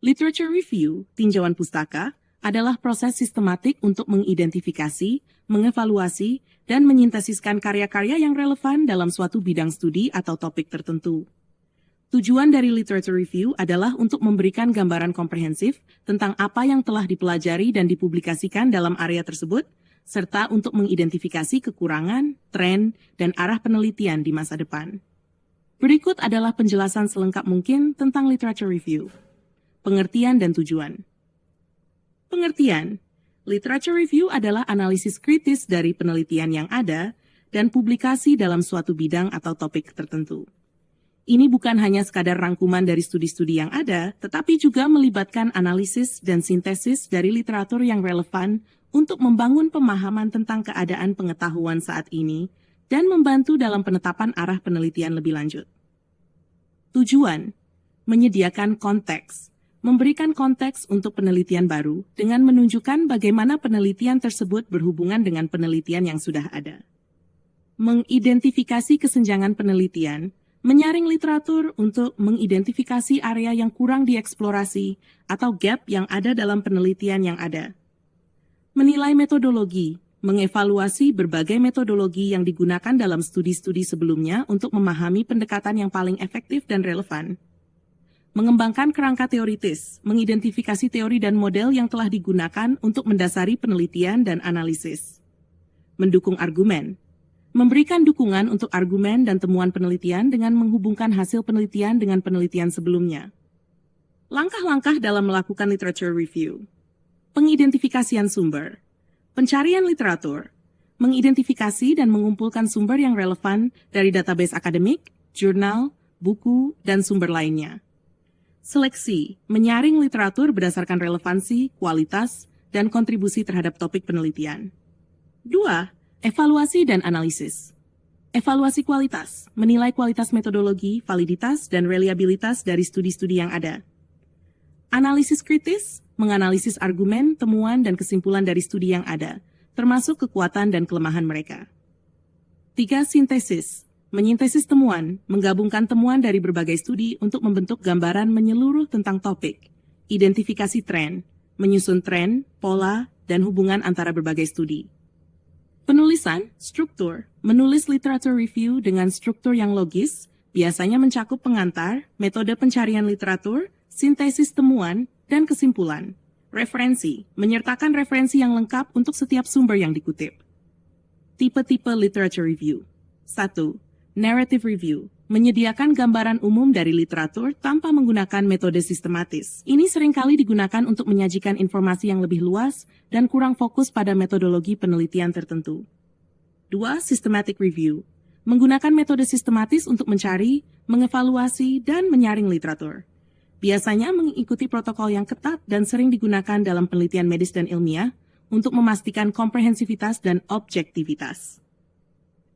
Literature review, tinjauan pustaka, adalah proses sistematik untuk mengidentifikasi, mengevaluasi, dan menyintesiskan karya-karya yang relevan dalam suatu bidang studi atau topik tertentu. Tujuan dari literature review adalah untuk memberikan gambaran komprehensif tentang apa yang telah dipelajari dan dipublikasikan dalam area tersebut, serta untuk mengidentifikasi kekurangan, tren, dan arah penelitian di masa depan. Berikut adalah penjelasan selengkap mungkin tentang literature review. Pengertian dan tujuan. Pengertian. Literature review adalah analisis kritis dari penelitian yang ada dan publikasi dalam suatu bidang atau topik tertentu. Ini bukan hanya sekadar rangkuman dari studi-studi yang ada, tetapi juga melibatkan analisis dan sintesis dari literatur yang relevan untuk membangun pemahaman tentang keadaan pengetahuan saat ini dan membantu dalam penetapan arah penelitian lebih lanjut. Tujuan. Menyediakan konteks. Memberikan konteks untuk penelitian baru dengan menunjukkan bagaimana penelitian tersebut berhubungan dengan penelitian yang sudah ada. Mengidentifikasi kesenjangan penelitian, menyaring literatur untuk mengidentifikasi area yang kurang dieksplorasi atau gap yang ada dalam penelitian yang ada. Menilai metodologi, mengevaluasi berbagai metodologi yang digunakan dalam studi-studi sebelumnya untuk memahami pendekatan yang paling efektif dan relevan. Mengembangkan kerangka teoritis, mengidentifikasi teori dan model yang telah digunakan untuk mendasari penelitian dan analisis. Mendukung argumen, memberikan dukungan untuk argumen dan temuan penelitian dengan menghubungkan hasil penelitian dengan penelitian sebelumnya. Langkah-langkah dalam melakukan literature review. Pengidentifikasian sumber, pencarian literatur, mengidentifikasi dan mengumpulkan sumber yang relevan dari database akademik, jurnal, buku, dan sumber lainnya. Seleksi, menyaring literatur berdasarkan relevansi, kualitas, dan kontribusi terhadap topik penelitian. 2. Evaluasi dan analisis. Evaluasi kualitas, menilai kualitas metodologi, validitas, dan reliabilitas dari studi-studi yang ada. Analisis kritis, menganalisis argumen, temuan, dan kesimpulan dari studi yang ada, termasuk kekuatan dan kelemahan mereka. 3. Sintesis. Menyintesis temuan, menggabungkan temuan dari berbagai studi untuk membentuk gambaran menyeluruh tentang topik, identifikasi tren, menyusun tren, pola, dan hubungan antara berbagai studi. Penulisan, struktur, menulis literature review dengan struktur yang logis, biasanya mencakup pengantar, metode pencarian literatur, sintesis temuan, dan kesimpulan. Referensi, menyertakan referensi yang lengkap untuk setiap sumber yang dikutip. Tipe-tipe literature review. 1. Narrative review, menyediakan gambaran umum dari literatur tanpa menggunakan metode sistematis. Ini seringkali digunakan untuk menyajikan informasi yang lebih luas dan kurang fokus pada metodologi penelitian tertentu. 2. Systematic review, menggunakan metode sistematis untuk mencari, mengevaluasi, dan menyaring literatur. Biasanya mengikuti protokol yang ketat dan sering digunakan dalam penelitian medis dan ilmiah untuk memastikan komprehensivitas dan objektivitas.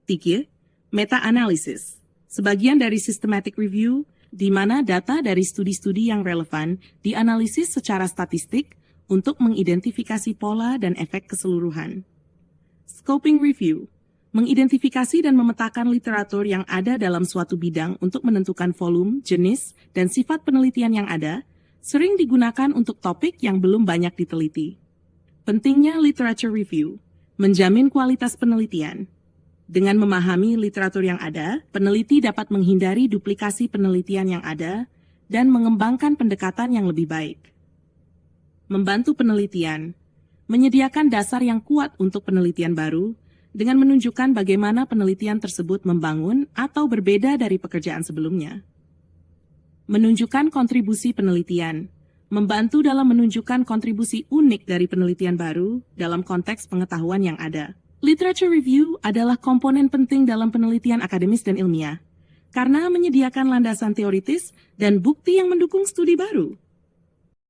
3. Meta-analisis, sebagian dari systematic review, di mana data dari studi-studi yang relevan dianalisis secara statistik untuk mengidentifikasi pola dan efek keseluruhan. Scoping review, mengidentifikasi dan memetakan literatur yang ada dalam suatu bidang untuk menentukan volume, jenis, dan sifat penelitian yang ada, sering digunakan untuk topik yang belum banyak diteliti. Pentingnya literature review, menjamin kualitas penelitian. Dengan memahami literatur yang ada, peneliti dapat menghindari duplikasi penelitian yang ada dan mengembangkan pendekatan yang lebih baik. Membantu penelitian, menyediakan dasar yang kuat untuk penelitian baru dengan menunjukkan bagaimana penelitian tersebut membangun atau berbeda dari pekerjaan sebelumnya. Menunjukkan kontribusi penelitian, membantu dalam menunjukkan kontribusi unik dari penelitian baru dalam konteks pengetahuan yang ada. Literature review adalah komponen penting dalam penelitian akademis dan ilmiah, karena menyediakan landasan teoritis dan bukti yang mendukung studi baru.